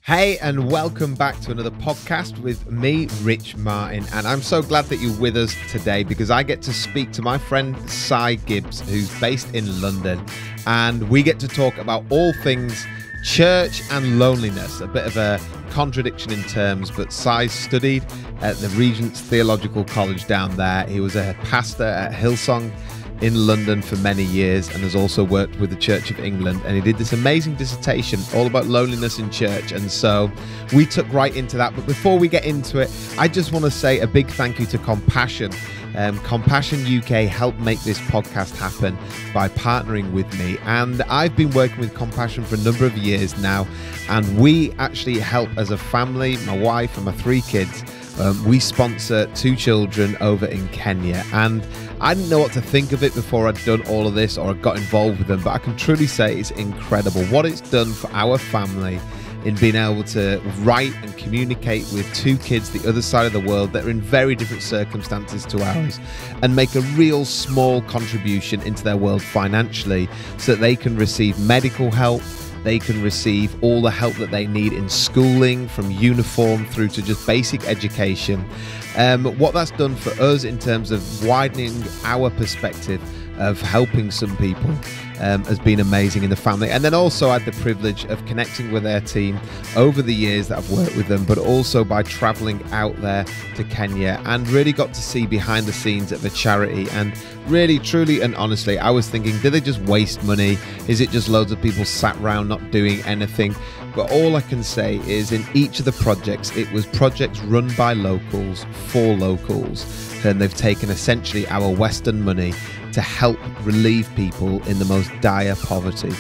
Hey, and welcome back to another podcast with me, Rich Martin. And I'm so glad that you're with us today because I get to speak to my friend, Simon Gibbes, who's based in London. And we get to talk about all things church and loneliness, a bit of a contradiction in terms, but Si studied at the Regents Theological College down there. He was a pastor at Hillsong in London for many years and has also worked with the Church of England, and he did this amazing dissertation all about loneliness in church, and so we took right into that. But before we get into it, I just want to say a big thank you to Compassion. Compassion UK helped make this podcast happen by partnering with me, and I've been working with Compassion for a number of years now, and we actually help as a family, my wife and my 3 kids. We sponsor 2 children over in Kenya, and I didn't know what to think of it before I'd done all of this or I got involved with them, but I can truly say it's incredible what it's done for our family in being able to write and communicate with 2 kids the other side of the world that are in very different circumstances to ours, and make a real small contribution into their world financially so that they can receive medical help. They can receive all the help that they need in schooling, from uniform through to just basic education. What that's done for us in terms of widening our perspective of helping some people has been amazing in the family. And then also I had the privilege of connecting with their team over the years that I've worked with them, but also by traveling out there to Kenya and really got to see behind the scenes of a charity. And really, truly and honestly, I was thinking, do they just waste money? Is it just loads of people sat around not doing anything? But all I can say is in each of the projects, it was projects run by locals for locals. And they've taken essentially our Western money to help relieve people in the most dire poverty.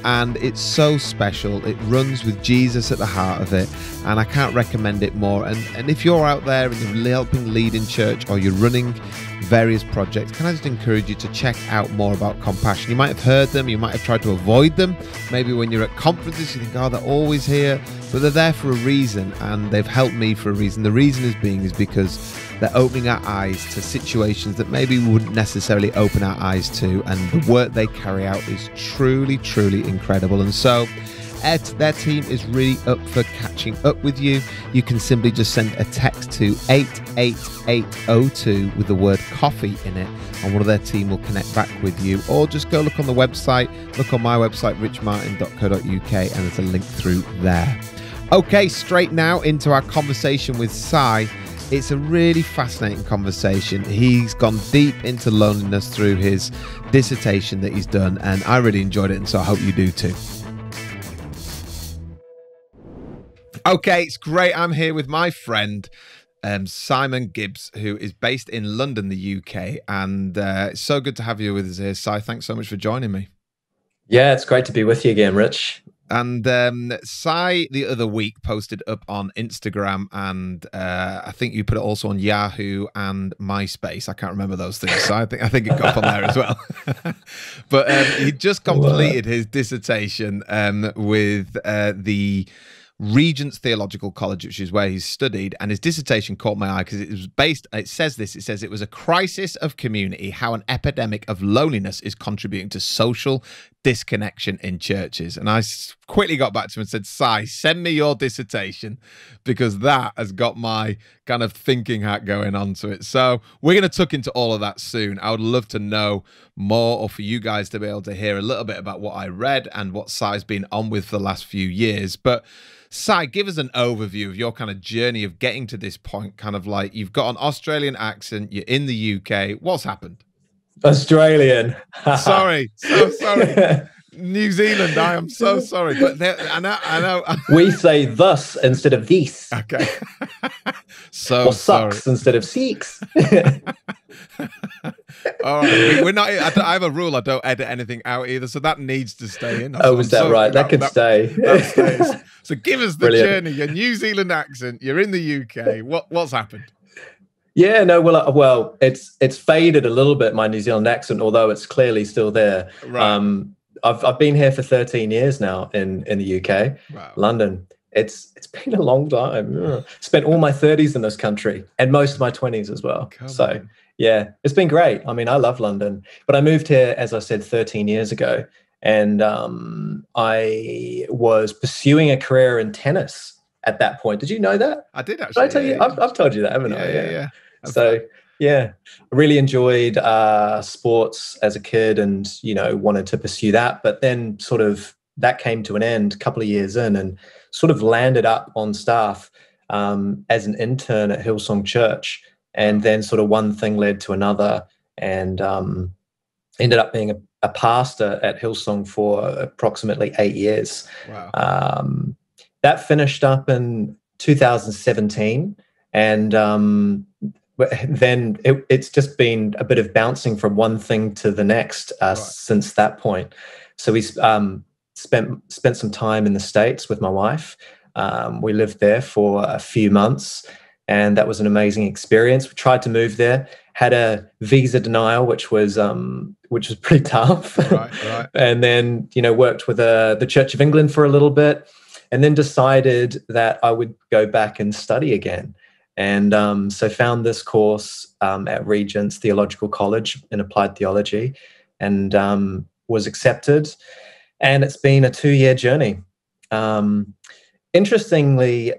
And it's so special. It runs with Jesus at the heart of it, and I can't recommend it more. And if you're out there and you're helping lead in church or you're running various projects, can I just encourage you to check out more about Compassion? You might have heard them, you might have tried to avoid them. Maybe when you're at conferences you think, oh, they're always here, but they're there for a reason, and they've helped me for a reason. The reason is because they're opening our eyes to situations that maybe we wouldn't necessarily open our eyes to, and the work they carry out is truly, truly incredible. And so their team is really up for catching up with you. You can simply just send a text to 88802 with the word coffee in it, and one of their team will connect back with you. Or just go look on the website, look on my website, richmartin.co.uk, and there's a link through there. Okay, straight now into our conversation with Si. It's a really fascinating conversation. He's gone deep into loneliness through his dissertation that he's done, and I really enjoyed it, and so I hope you do too. Okay, it's great. I'm here with my friend, Simon Gibbes, who is based in London, the UK, and it's so good to have you with us here. Si, thanks so much for joining me. Yeah, it's great to be with you again, Rich. And Si the other week posted up on Instagram, and I think you put it also on Yahoo and MySpace. I can't remember those things, so I think it got up on there as well. But he just completed his dissertation with the Regents Theological College, which is where he's studied, and his dissertation caught my eye because it was based, it says it was a crisis of community, how an epidemic of loneliness is contributing to social disconnection in churches. And I quickly got back to him and said, Si, send me your dissertation, because that has got my kind of thinking hat going on to it. So we're going to tuck into all of that soon. I would love to know more, or for you guys to be able to hear a little bit about what I read and what Si's been on with for the last few years. But Si, give us an overview of your kind of journey of getting to this point, kind of like you've got an Australian accent, you're in the UK. What's happened? Australian. Sorry, so sorry. New Zealand, I am so sorry. But I know. We say thus instead of this. Okay. So or sucks instead of seeks. All right. We're not. I have a rule. I don't edit anything out either, so that needs to stay in. Oh, is that right? That could stay. That stays. So give us the Brilliant. journey. Your New Zealand accent. You're in the UK. What's happened? Yeah, no, well, it's faded a little bit, my New Zealand accent, although it's clearly still there. Right. I've been here for 13 years now in the UK, Wow. London. It's been a long time. Spent all my 30s in this country and most of my 20s as well. Come on. Yeah, it's been great. I mean, I love London, but I moved here, as I said, 13 years ago, and I was pursuing a career in tennis. at that point. Did you know that? I did Did actually. I tell you? I've told you that, haven't I? Yeah. So yeah, I really enjoyed sports as a kid, and wanted to pursue that. But then sort of that came to an end a couple of years in, and sort of landed up on staff as an intern at Hillsong Church, and then sort of one thing led to another, and ended up being a pastor at Hillsong for approximately 8 years. Wow. That finished up in 2017, and then it's just been a bit of bouncing from one thing to the next since that point. So we spent some time in the States with my wife. We lived there for a few months, and that was an amazing experience. We tried to move there, had a visa denial, which was pretty tough. Right. And then worked with the Church of England for a little bit, and then decided that I would go back and study again. And so found this course at Regents Theological College in Applied Theology, and was accepted. And it's been a 2-year journey. Interestingly,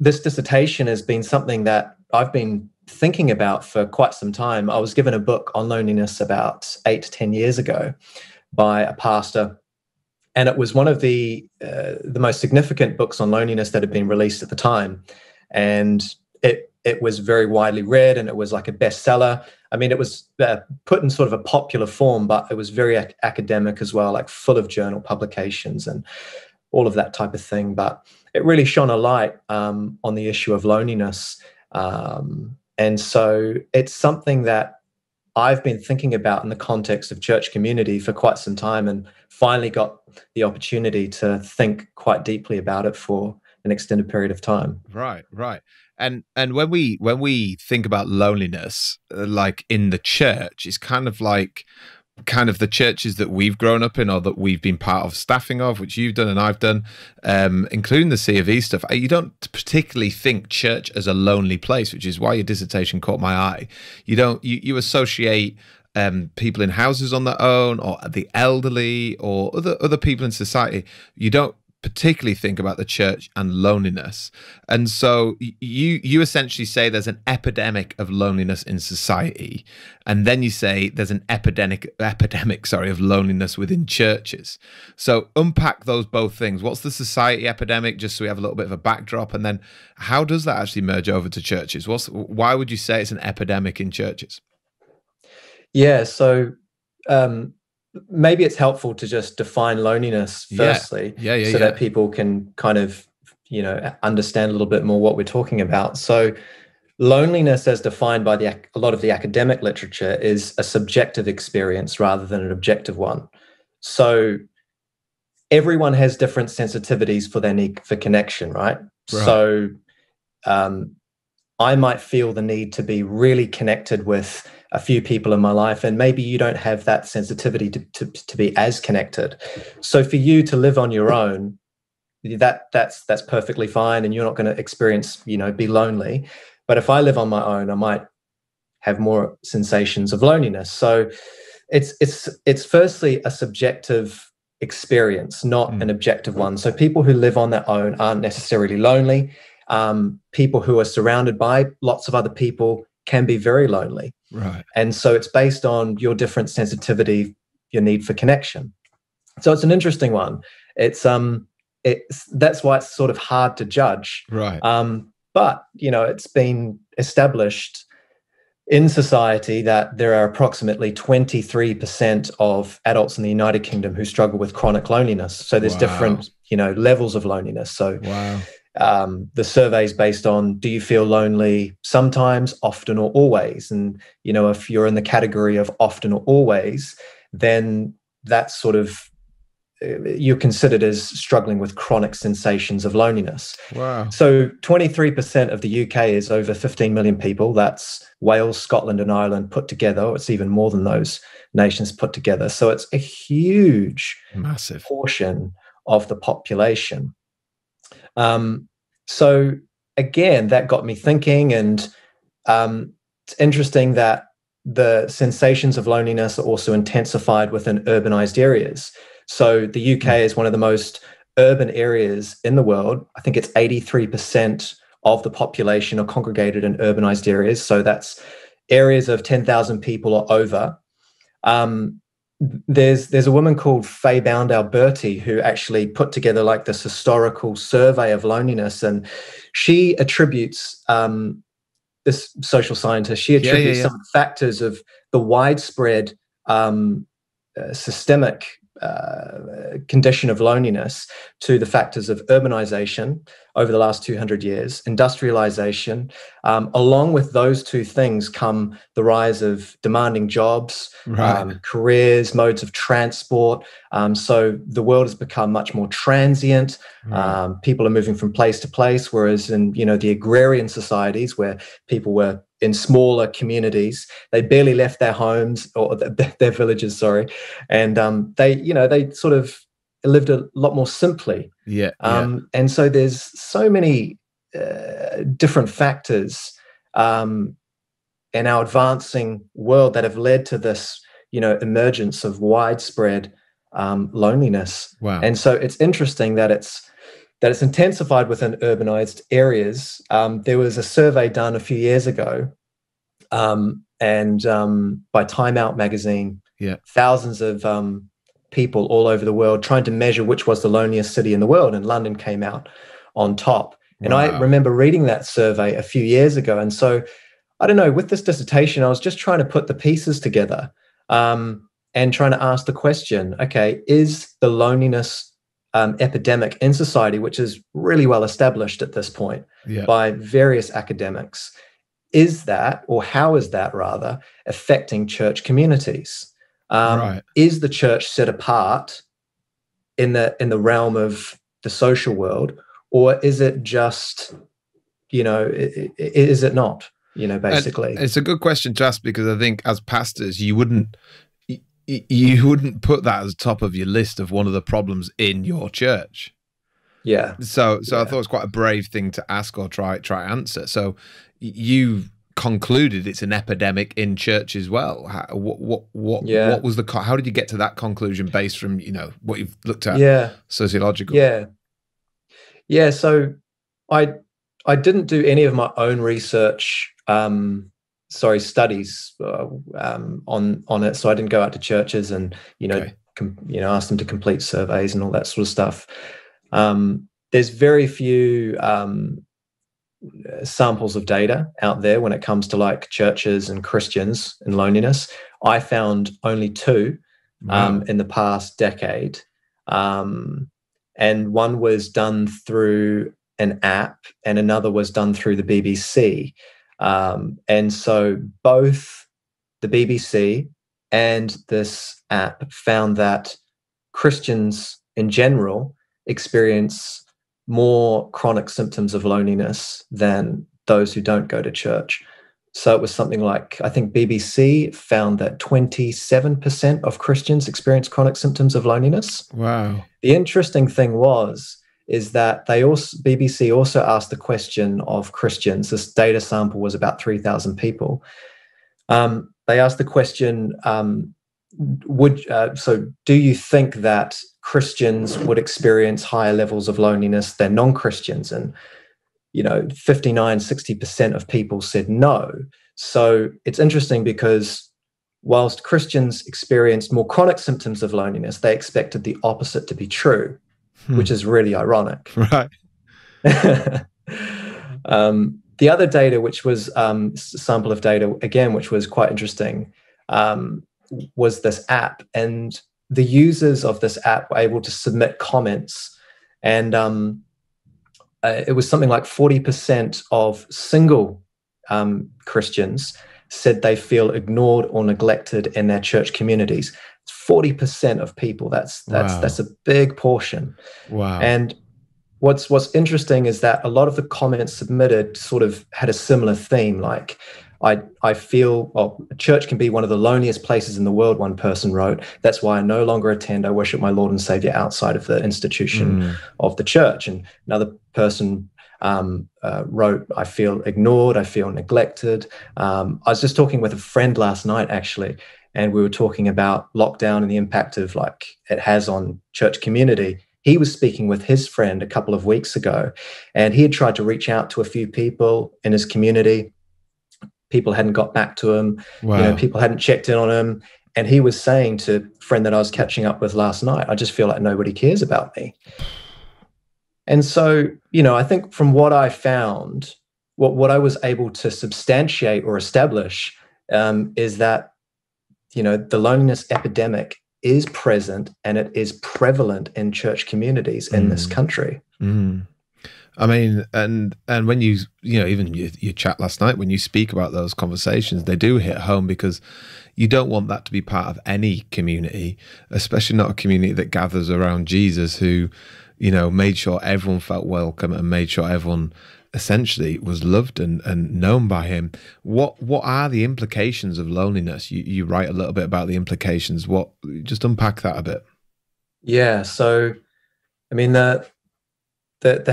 this dissertation has been something that I've been thinking about for quite some time. I was given a book on loneliness about 8 to 10 years ago by a pastor, and it was one of the most significant books on loneliness that had been released at the time. And it was very widely read, and it was like a bestseller. I mean, it was put in sort of a popular form, but it was very academic as well, like full of journal publications and all of that type of thing. But it really shone a light on the issue of loneliness. And so it's something that I've been thinking about in the context of church community for quite some time, and finally got the opportunity to think quite deeply about it for an extended period of time. Right. And when we think about loneliness, like in the church, it's kind of the churches that we've grown up in, or that we've been part of staffing of, which you've done and I've done, including the C of E stuff. You don't particularly think church as a lonely place, which is why your dissertation caught my eye. You associate people in houses on their own, or the elderly, or other people in society. You don't particularly think about the church and loneliness. And so you essentially say there's an epidemic of loneliness in society, and then you say there's an epidemic of loneliness within churches. So unpack those both things. What's the society epidemic, just so we have a little bit of a backdrop, and then how does that actually merge over to churches? Why would you say it's an epidemic in churches? Yeah, so maybe it's helpful to just define loneliness firstly, so that people can kind of, understand a little bit more what we're talking about. So loneliness, as defined by a lot of the academic literature, is a subjective experience rather than an objective one. So everyone has different sensitivities for their need for connection, right? So I might feel the need to be really connected with a few people in my life, and maybe you don't have that sensitivity to be as connected. So for you to live on your own, that's perfectly fine, and you're not going to experience, be lonely. But if I live on my own, I might have more sensations of loneliness. So it's firstly a subjective experience, not an objective one. So people who live on their own aren't necessarily lonely. People who are surrounded by lots of other people can be very lonely. Right. And so it's based on your different sensitivity, your need for connection. So it's an interesting one. That's why it's sort of hard to judge. Right. But it's been established in society that there are approximately 23% of adults in the United Kingdom who struggle with chronic loneliness. So there's different, levels of loneliness. So the survey is based on, do you feel lonely sometimes, often, or always? And, if you're in the category of often or always, then that's sort of, you're considered as struggling with chronic sensations of loneliness. Wow. So 23% of the UK is over 15 million people. That's Wales, Scotland, and Ireland put together. It's even more than those nations put together. So it's a huge, massive portion of the population. So again, that got me thinking, and it's interesting that the sensations of loneliness are also intensified within urbanized areas. So the UK is one of the most urban areas in the world, I think it's 83% of the population are congregated in urbanized areas. So that's areas of 10,000 people or over. There's a woman called Faye Bound-Alberti who actually put together like this historical survey of loneliness, and she attributes this social scientist. She attributes some of the factors of the widespread systemic condition of loneliness to the factors of urbanization over the last 200 years, industrialization. Along with those two things come the rise of demanding jobs, careers, modes of transport. So the world has become much more transient. People are moving from place to place, whereas in, the agrarian societies where people were in smaller communities, they barely left their homes or their villages, sorry. And they sort of lived a lot more simply. And so there's so many different factors in our advancing world that have led to this, emergence of widespread loneliness. Wow. And so it's interesting that it's intensified within urbanized areas. There was a survey done a few years ago, and by Time Out magazine, thousands of people all over the world trying to measure which was the loneliest city in the world, and London came out on top. And I remember reading that survey a few years ago. And so, I don't know, with this dissertation, I was just trying to put the pieces together and trying to ask the question, okay, is the loneliness epidemic in society, which is really well established at this point by various academics, is that, or how is that rather, affecting church communities? Is the church set apart in the realm of the social world, or is it just, is it not, basically? And it's a good question to ask, because I think as pastors, you wouldn't put that as top of your list of one of the problems in your church. So I thought it was quite a brave thing to ask or try answer. So you concluded it's an epidemic in church as well. What was how did you get to that conclusion based from what you've looked at sociological? So I didn't do any of my own research studies on it. So I didn't go out to churches and ask them to complete surveys and all that sort of stuff. There's very few samples of data out there when it comes to like churches and Christians and loneliness. I found only two in the past decade, and one was done through an app and another was done through the BBC. And so both the BBC and this app found that Christians in general experience more chronic symptoms of loneliness than those who don't go to church. So it was something like, I think BBC found that 27% of Christians experience chronic symptoms of loneliness. Wow. The interesting thing is that BBC also asked the question of Christians. This data sample was about 3,000 people. They asked the question, do you think that Christians would experience higher levels of loneliness than non-Christians? And 59-60% of people said no. So it's interesting because whilst Christians experienced more chronic symptoms of loneliness, they expected the opposite to be true, which is really ironic. Right. The other data, which was a sample of data, again, which was quite interesting, was this app. And the users of this app were able to submit comments. And it was something like 40% of single Christians said they feel ignored or neglected in their church communities. It's 40% of people. That's a big portion. Wow. And what's interesting is that a lot of the comments submitted sort of had a similar theme. Like, I feel, a church can be one of the loneliest places in the world, one person wrote. That's why I no longer attend. I worship my Lord and Savior outside of the institution of the church. And another person wrote, I feel ignored, I feel neglected. I was just talking with a friend last night, actually, and we were talking about lockdown and the impact of it has on church community. he was speaking with his friend a couple of weeks ago, and he had tried to reach out to a few people in his community. People hadn't got back to him. Wow. People hadn't checked in on him. And he was saying to a friend that I was catching up with last night, I just feel like nobody cares about me. And so, I think from what I found, what I was able to substantiate or establish is that, the loneliness epidemic is present and it is prevalent in church communities in this country. I mean, and when you even your chat last night, when you speak about those conversations, they do hit home, because you don't want that to be part of any community, especially not a community that gathers around Jesus, who, made sure everyone felt welcome and made sure everyone essentially was loved and known by him. What are the implications of loneliness? You write a little bit about the implications. Just unpack that a bit. Yeah. So, I mean, the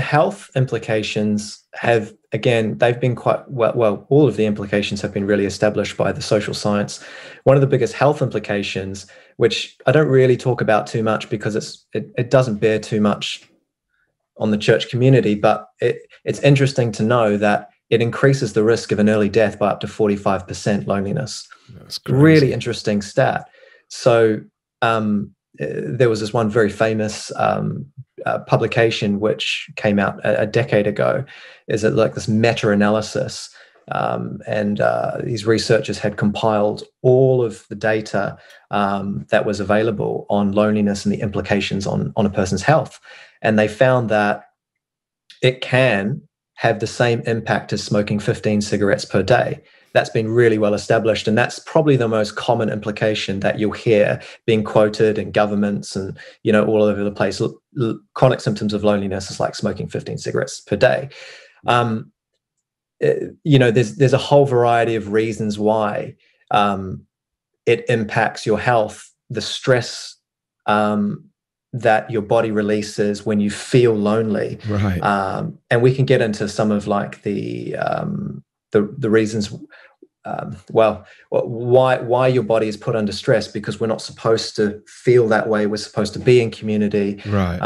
health implications have, again, they've been quite well, all of the implications have been really established by the social science. One of the biggest health implications, which I don't really talk about too much because it doesn't bear too much on the church community, but it's interesting to know that it increases the risk of an early death by up to 45%, loneliness. That's crazy. Really interesting stat. So there was this one very famous publication which came out a decade ago. Is it like this meta-analysis? And these researchers had compiled all of the data that was available on loneliness and the implications on a person's health. And they found that it can have the same impact as smoking 15 cigarettes per day. That's been really well established. And that's probably the most common implication that you'll hear being quoted in governments and, all over the place. Chronic symptoms of loneliness is like smoking 15 cigarettes per day. There's a whole variety of reasons why it impacts your health, the stress that your body releases when you feel lonely. Right. And we can get into some of like the reasons, why your body is put under stress, because we're not supposed to feel that way. We're supposed to be in community. Right.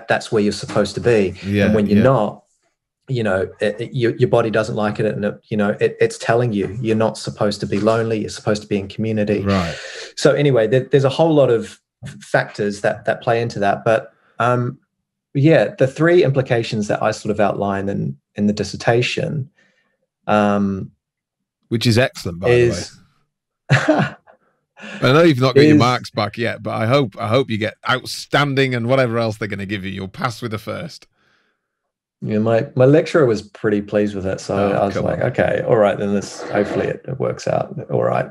That's where you're supposed to be. Yeah, and when you're not, your body doesn't like it, and it's telling you you're not supposed to be lonely. You're supposed to be in community. Right. So anyway, there's a whole lot of factors that play into that, but the three implications that I sort of outline in the dissertation, which is excellent, by the way. I know you've not got your marks back yet, but I hope you get outstanding and whatever else they're going to give you. You'll pass with a first. Yeah, my lecturer was pretty pleased with it, so I was like, okay, all right, then hopefully it works out all right.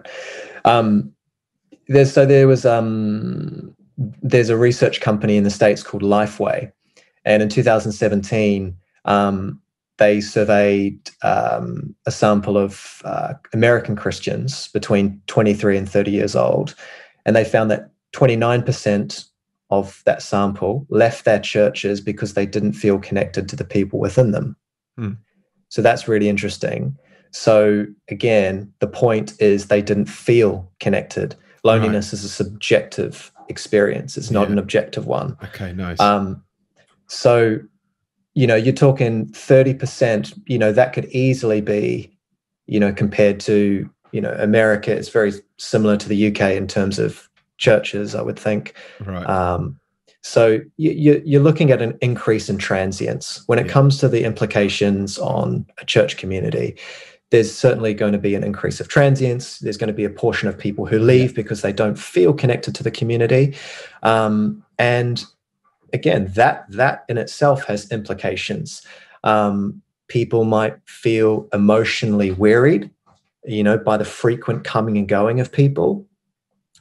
There's a research company in the States called Lifeway, and in 2017, they surveyed a sample of American Christians between 23 and 30 years old, and they found that 29% of that sample left their churches because they didn't feel connected to the people within them. So that's really interesting. So again, the point is they didn't feel connected. Loneliness is a subjective experience. It's not an objective one. Okay, nice. So, you're talking 30%, that could easily be, compared to, America. It's very similar to the UK in terms of churches, I would think. Right. So you're looking at an increase in transience. When it comes to the implications on a church community, there's certainly going to be an increase of transience. There's going to be a portion of people who leave because they don't feel connected to the community. And again, that in itself has implications. People might feel emotionally wearied, by the frequent coming and going of people.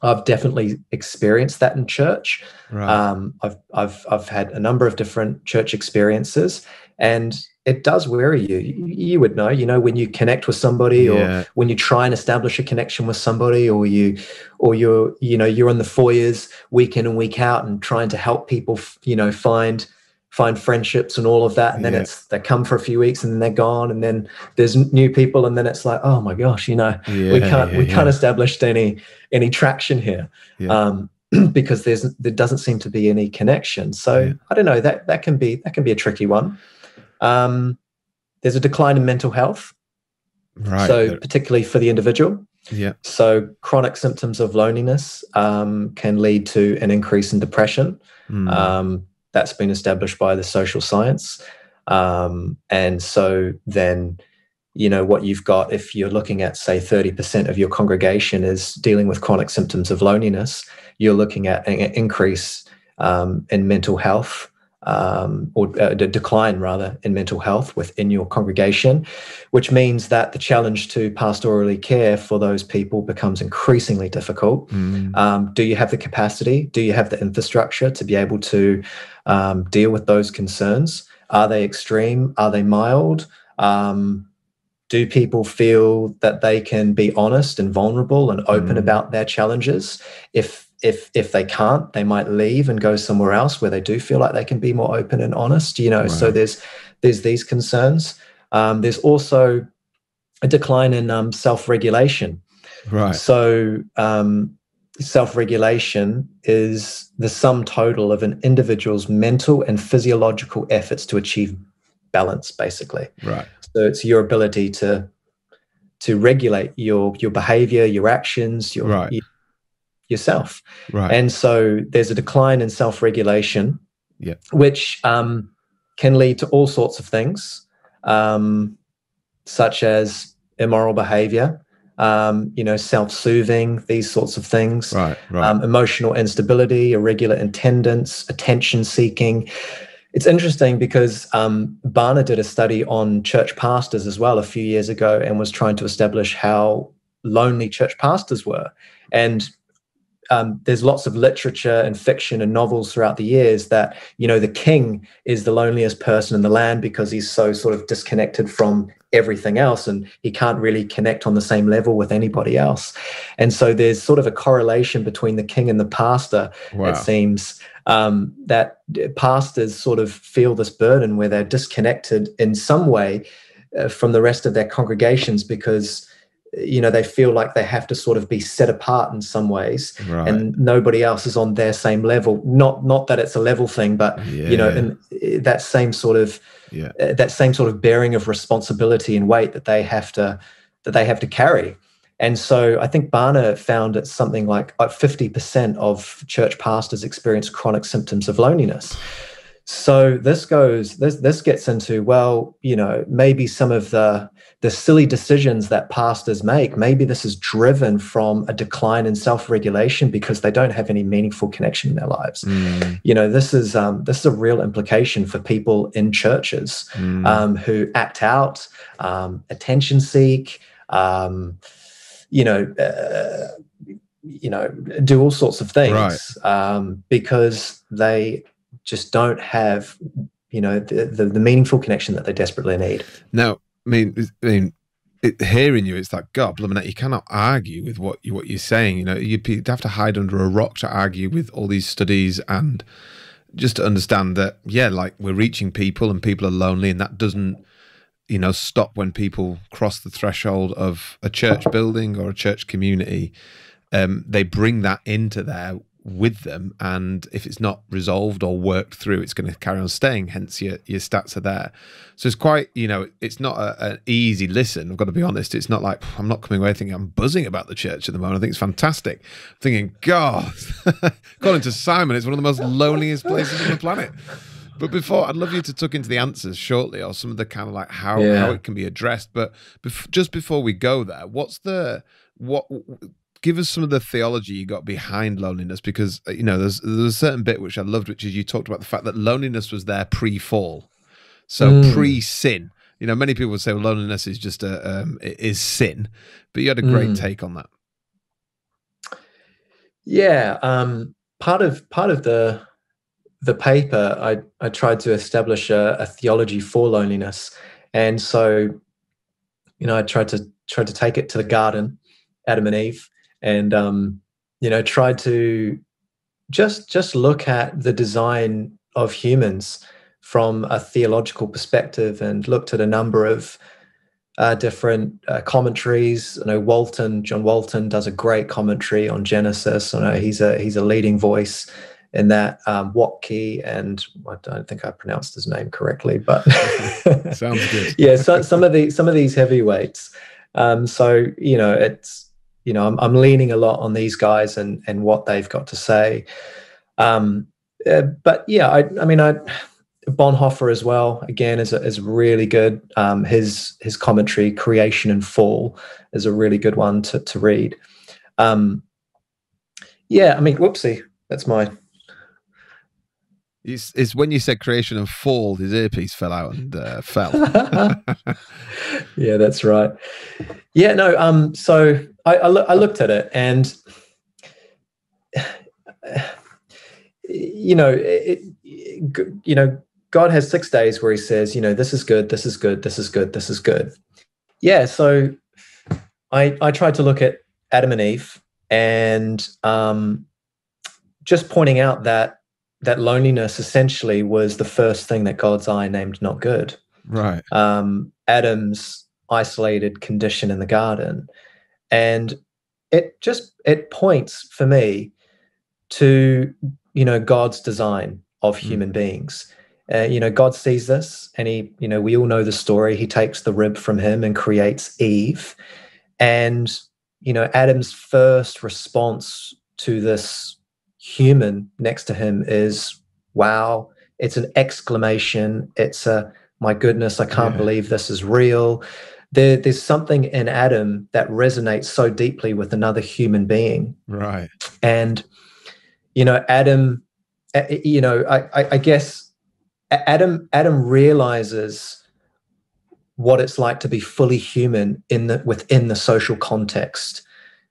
I've definitely experienced that in church. Right. I've had a number of different church experiences, and it does weary you. You would know, when you connect with somebody, or when you try and establish a connection with somebody, or you're in the foyers week in and week out and trying to help people, find friendships and all of that. And then they come for a few weeks and then they're gone. And then there's new people. And then it's like, oh my gosh, we can't establish any traction here. Yeah. because there doesn't seem to be any connection. So I don't know, that can be a tricky one. There's a decline in mental health, right? So particularly for the individual. Yeah. So chronic symptoms of loneliness can lead to an increase in depression. That's been established by the social science. And so then, what you've got, if you're looking at, say, 30% of your congregation is dealing with chronic symptoms of loneliness, you're looking at an increase in mental health, or a decline rather in mental health within your congregation, which means that the challenge to pastorally care for those people becomes increasingly difficult. Do you have the capacity? Do you have the infrastructure to be able to deal with those concerns? Are they extreme? Are they mild? Do people feel that they can be honest and vulnerable and open about their challenges? If they can't, they might leave and go somewhere else where they do feel like they can be more open and honest. Right. So there's these concerns. There's also a decline in self-regulation. Right. So self-regulation is the sum total of an individual's mental and physiological efforts to achieve balance, basically. Right. So it's your ability to regulate your behavior, your actions, yourself. Right. And so there's a decline in self-regulation, which can lead to all sorts of things, such as immoral behavior, self-soothing, these sorts of things, right. Emotional instability, irregular attendance, attention seeking. It's interesting because Barna did a study on church pastors as well a few years ago and was trying to establish how lonely church pastors were. And there's lots of literature and fiction and novels throughout the years that, the king is the loneliest person in the land because he's so sort of disconnected from everything else and he can't really connect on the same level with anybody else. And so there's sort of a correlation between the king and the pastor, it seems, that pastors sort of feel this burden where they're disconnected in some way from the rest of their congregations because they feel like they have to sort of be set apart in some ways, and nobody else is on their same level. Not that it's a level thing, but and that same sort of bearing of responsibility and weight that they have to carry. And so I think Barna found that something like 50% of church pastors experience chronic symptoms of loneliness. So this gets into, maybe some of the silly decisions that pastors make, maybe this is driven from a decline in self-regulation because they don't have any meaningful connection in their lives. This is a real implication for people in churches who act out, attention seek, do all sorts of things because they just don't have, the meaningful connection that they desperately need. Now, hearing you, it's like, God, blimey, you cannot argue with what you're saying. You'd have to hide under a rock to argue with all these studies, and just to understand that, we're reaching people and people are lonely, and that doesn't, stop when people cross the threshold of a church building or a church community. They bring that into there with them, and if it's not resolved or worked through, it's going to carry on staying, hence your stats are there. So it's quite, it's not an easy listen, I've got to be honest. It's not like, I'm not coming away thinking I'm buzzing about the church at the moment. I think it's fantastic. I'm thinking, God, according to Simon, it's one of the most loneliest places on the planet. But before, I'd love you to tuck into the answers shortly, or some of the kind of like how it can be addressed. But just before we go there, give us some of the theology you got behind loneliness, because there's a certain bit which I loved, which is you talked about the fact that loneliness was there pre-fall, so pre-sin. Many people would say, well, loneliness is just it is sin, but you had a great take on that. Yeah, part of the paper, I tried to establish a theology for loneliness, and so I tried to take it to the garden, Adam and Eve. And, tried to just look at the design of humans from a theological perspective, and looked at a number of different commentaries. I know John Walton does a great commentary on Genesis. I know he's a leading voice in that. Watke, and I don't think I pronounced his name correctly, but sounds good. Yeah, so some of these heavyweights. So it's I'm leaning a lot on these guys and what they've got to say. But yeah, I mean Bonhoeffer as well, again, is really good. His commentary, Creation and Fall, is a really good one to read. Yeah, I mean, whoopsie, that's my... It's when you said Creation and Fall, his earpiece fell out and fell. Yeah, that's right. Yeah, no. So I looked at it, and God has 6 days where he says, this is good, this is good, this is good, this is good. Yeah, so I tried to look at Adam and Eve, and just pointing out that loneliness essentially was the first thing that God's eye named not good. Right. Adam's isolated condition in the garden. And it points for me to, God's design of human beings. God sees this, and we all know the story. He takes the rib from him and creates Eve. And, Adam's first response to this human next to him is, wow. It's an exclamation. It's a, my goodness, I can't believe this is real. There's something in Adam that resonates so deeply with another human being. Right. And, Adam, I guess Adam realizes what it's like to be fully human within the social context.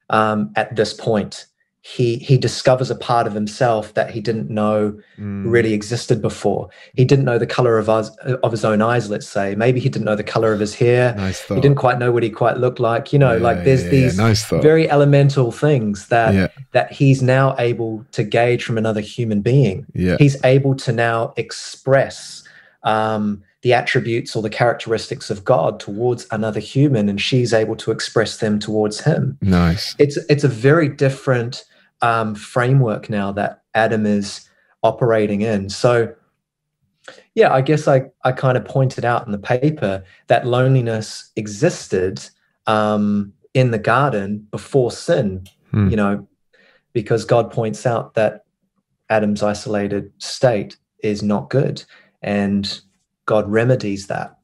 At this point, he discovers a part of himself that he didn't know really existed before. He didn't know the color of his own eyes, let's say. Maybe he didn't know the color of his hair. Nice thought. He didn't quite know what he quite looked like. There's these nice very elemental things that he's now able to gauge from another human being. Yeah. He's able to now express the attributes or the characteristics of God towards another human, and she's able to express them towards him. Nice. It's a very different framework now that Adam is operating in. So, yeah, I guess I kind of pointed out in the paper that loneliness existed in the garden before sin, because God points out that Adam's isolated state is not good, and God remedies that.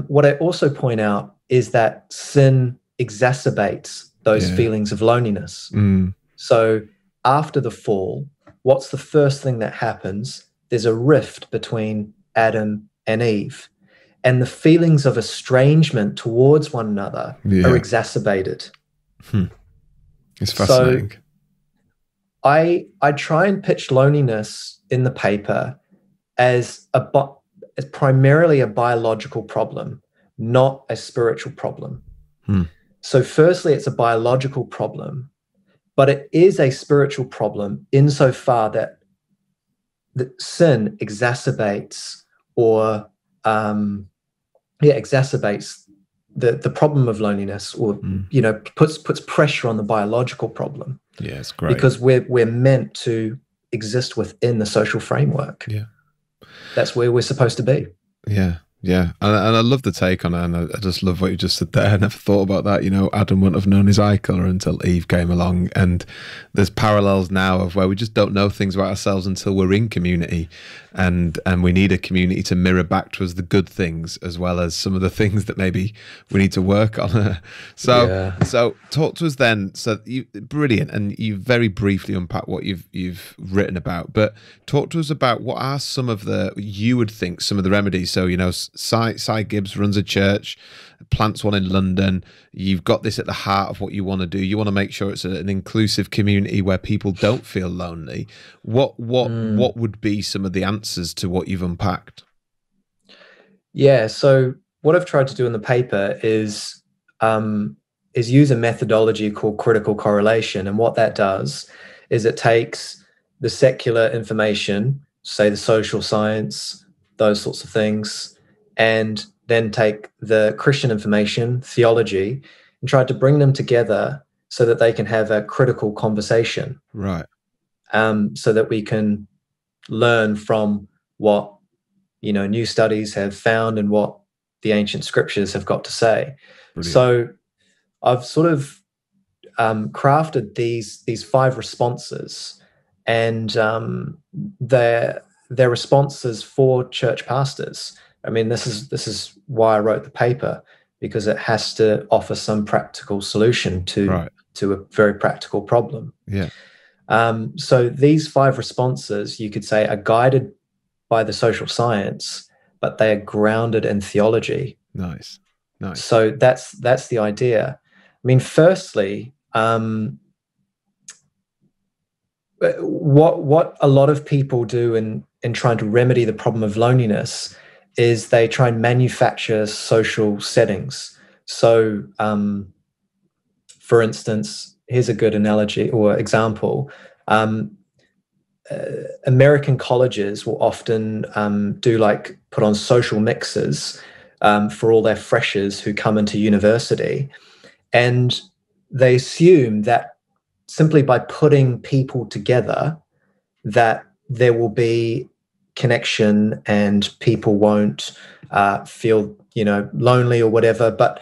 What I also point out is that sin exacerbates those feelings of loneliness. So after the fall, what's the first thing that happens? There's a rift between Adam and Eve, and the feelings of estrangement towards one another are exacerbated. It's fascinating. So I try and pitch loneliness in the paper as primarily a biological problem, not a spiritual problem. So firstly, it's a biological problem, but it is a spiritual problem insofar that sin exacerbates exacerbates the problem of loneliness, or puts pressure on the biological problem. Yeah, it's great. Because we're meant to exist within the social framework. Yeah. That's where we're supposed to be. Yeah. Yeah, and I love the take on it, and I just love what you just said there. I never thought about that. Adam wouldn't have known his eye colour until Eve came along, and there's parallels now of where we just don't know things about ourselves until we're in community, and we need a community to mirror back to us the good things as well as some of the things that maybe we need to work on. So talk to us then. So brilliant, and you very briefly unpack what you've written about, but talk to us about what are some of the remedies. So Cy Gibbes runs a church, plants one in London. You've got this at the heart of what you want to do. You want to make sure it's an inclusive community where people don't feel lonely. What would be some of the answers to what you've unpacked? Yeah, so what I've tried to do in the paper is use a methodology called critical correlation. And what that does is it takes the secular information, say the social science, those sorts of things, and then take the Christian information, theology, and tried to bring them together so that they can have a critical conversation. Right. So that we can learn from what, new studies have found and what the ancient scriptures have got to say. Brilliant. So I've sort of crafted these 5 responses, and they're responses for church pastors. I mean, this is why I wrote the paper, because it has to offer some practical solution to a very practical problem. Yeah. So these 5 responses, you could say, are guided by the social science, but they are grounded in theology. Nice. So that's the idea. I mean, firstly, what a lot of people do in trying to remedy the problem of loneliness is they try and manufacture social settings. So, for instance, here's a good analogy or example. American colleges will often put on social mixes for all their freshers who come into university, and they assume that simply by putting people together that there will be connection and people won't feel lonely or whatever. But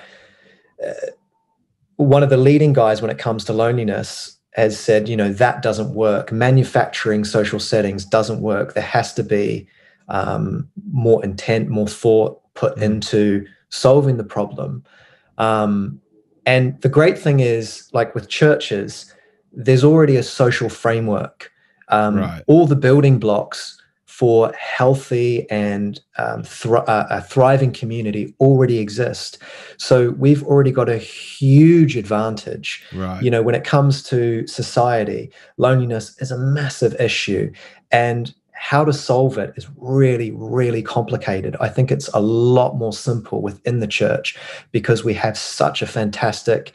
one of the leading guys when it comes to loneliness has said, that doesn't work. Manufacturing social settings doesn't work. There has to be more intent, more thought put into solving the problem. And the great thing is, like with churches, there's already a social framework. All the building blocks for healthy and a thriving community already exist. So we've already got a huge advantage. When it comes to society, loneliness is a massive issue, and how to solve it is really, really complicated. I think it's a lot more simple within the church because we have such a fantastic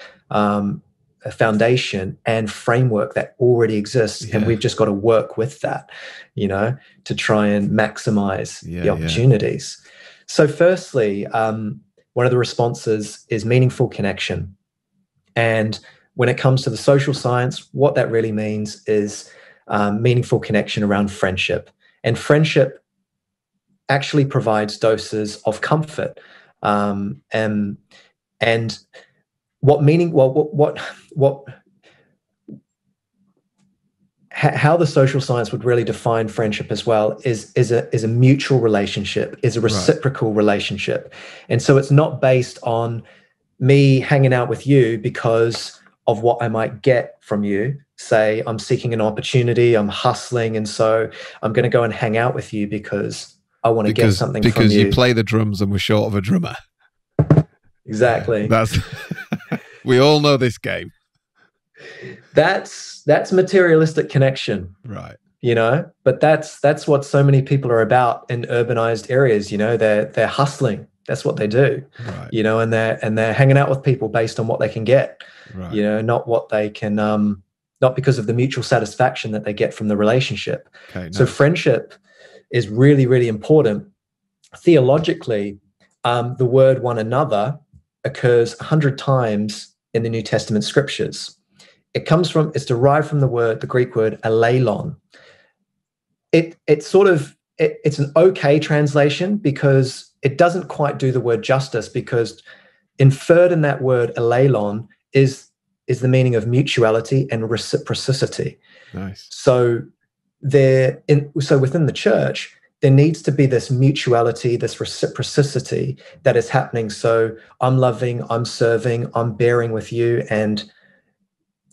foundation and framework that already exists, and we've just got to work with that, to try and maximize the opportunities. So firstly, one of the responses is meaningful connection. And when it comes to the social science, what that really means is meaningful connection around friendship. And friendship actually provides doses of comfort. And how the social science would really define friendship as well is a mutual relationship, is a reciprocal relationship. And so it's not based on me hanging out with you because of what I might get from you. Say I'm seeking an opportunity, I'm hustling, and so I'm going to go and hang out with you because I want to get something from you. Because you play the drums and we're short of a drummer. Exactly. That's we all know this game. That's materialistic connection. Right. But that's what so many people are about in urbanized areas. They're hustling. That's what they do. Right. And they're hanging out with people based on what they can get. Right. Not what they can not because of the mutual satisfaction that they get from the relationship. Okay, nice. So friendship is really, really important. Theologically, the word one another occurs 100 times in the New Testament scriptures. It's derived from the Greek word aleilon. It's an okay translation because it doesn't quite do the word justice, because inferred in that word aleilon is the meaning of mutuality and reciprocity. Nice. So within the church, there needs to be this mutuality, this reciprocity that is happening. So I'm loving, I'm serving, I'm bearing with you, and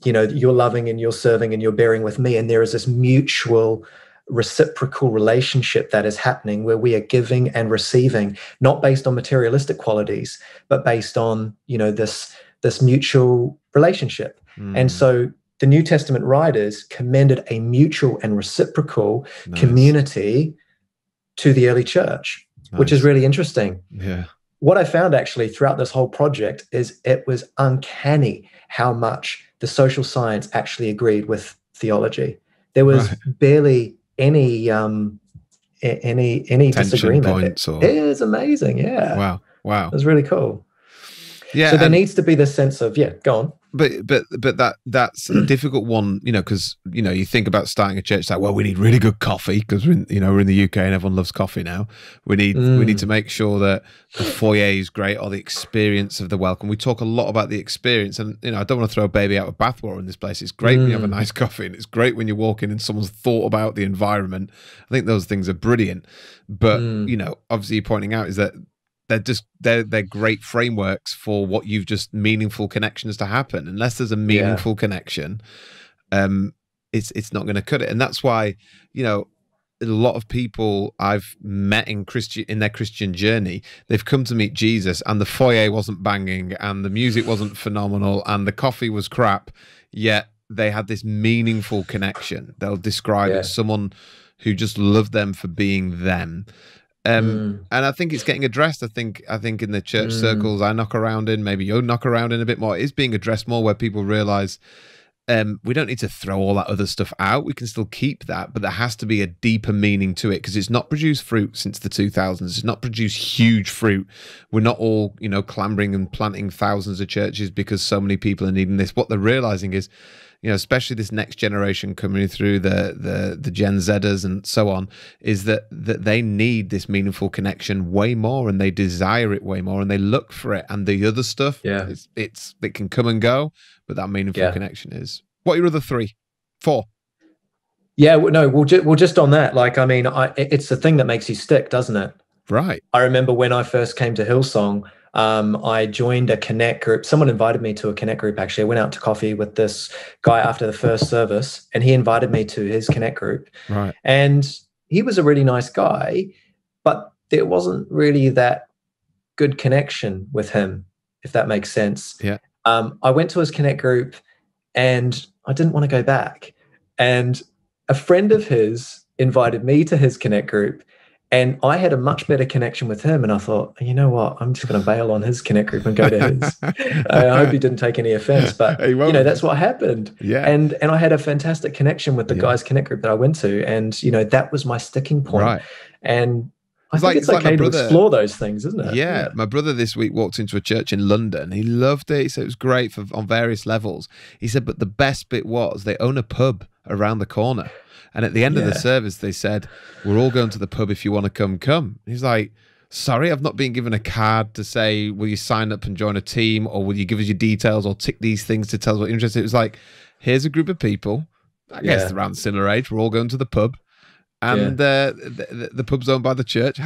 you're loving and you're serving and you're bearing with me. And there is this mutual reciprocal relationship that is happening where we are giving and receiving, not based on materialistic qualities, but based on, this mutual relationship. And so the New Testament writers commended a mutual and reciprocal community to the early church, which is really interesting. Yeah. What I found actually throughout this whole project is it was uncanny how much the social science actually agreed with theology. There was barely any disagreement. Points It is amazing. Yeah. Wow. Wow. It was really cool. Yeah. So there needs to be this sense of, go on. But that's a difficult one, because you think about starting a church, like, well, we need really good coffee because we're in the UK and everyone loves coffee now. We need to make sure that the foyer is great, or the experience of the welcome. We talk a lot about the experience, and I don't want to throw a baby out with bathwater in this place. It's great when you have a nice coffee, and it's great when you walk in and someone's thought about the environment. I think those things are brilliant. But obviously, you're pointing out is that they're great frameworks for what you've just meaningful connections to happen. Unless there's a meaningful connection, it's not going to cut it. And that's why, a lot of people I've met in their Christian journey, they've come to meet Jesus and the foyer wasn't banging and the music wasn't phenomenal and the coffee was crap, yet they had this meaningful connection. They'll describe it as someone who just loved them for being them. And I think it's getting addressed. I think in the church circles I knock around in, maybe you'll knock around in a bit more, it is being addressed more, where people realize we don't need to throw all that other stuff out. We can still keep that, but there has to be a deeper meaning to it, because it's not produced fruit since the 2000s. It's not produced huge fruit. We're not all, clambering and planting thousands of churches because so many people are needing this. What they're realizing is, especially this next generation coming through, the Gen Zers and so on, is that they need this meaningful connection way more, and they desire it way more, and they look for it. And the other stuff, it can come and go, but that meaningful connection is. What are your other 4? Yeah, no, we'll just on that. Like, I mean, it's the thing that makes you stick, doesn't it? Right. I remember when I first came to Hillsong, I joined a Connect group. Someone invited me to a Connect group, actually. I went out to coffee with this guy after the first service, and he invited me to his Connect group. Right. And he was a really nice guy, but there wasn't really that good connection with him, if that makes sense. Yeah. I went to his Connect group and I didn't want to go back. And a friend of his invited me to his Connect group, and I had a much better connection with him. And I thought, you know what, I'm just going to bail on his Connect group and go to his. I hope he didn't take any offense, but that's what happened. Yeah. And I had a fantastic connection with the guys' Connect group that I went to. And, that was my sticking point. Right. And I think it's okay to explore those things, isn't it? Yeah. My brother this week walked into a church in London. He loved it. He said it was great on various levels. He said, but the best bit was they own a pub around the corner. And at the end of the service, they said, we're all going to the pub. If you want to come. He's like, sorry, I've not been given a card to say, will you sign up and join a team, or will you give us your details, or tick these things to tell us what you're interested in? It was like, here's a group of people, I guess around similar age, we're all going to the pub. And the pub's owned by the church.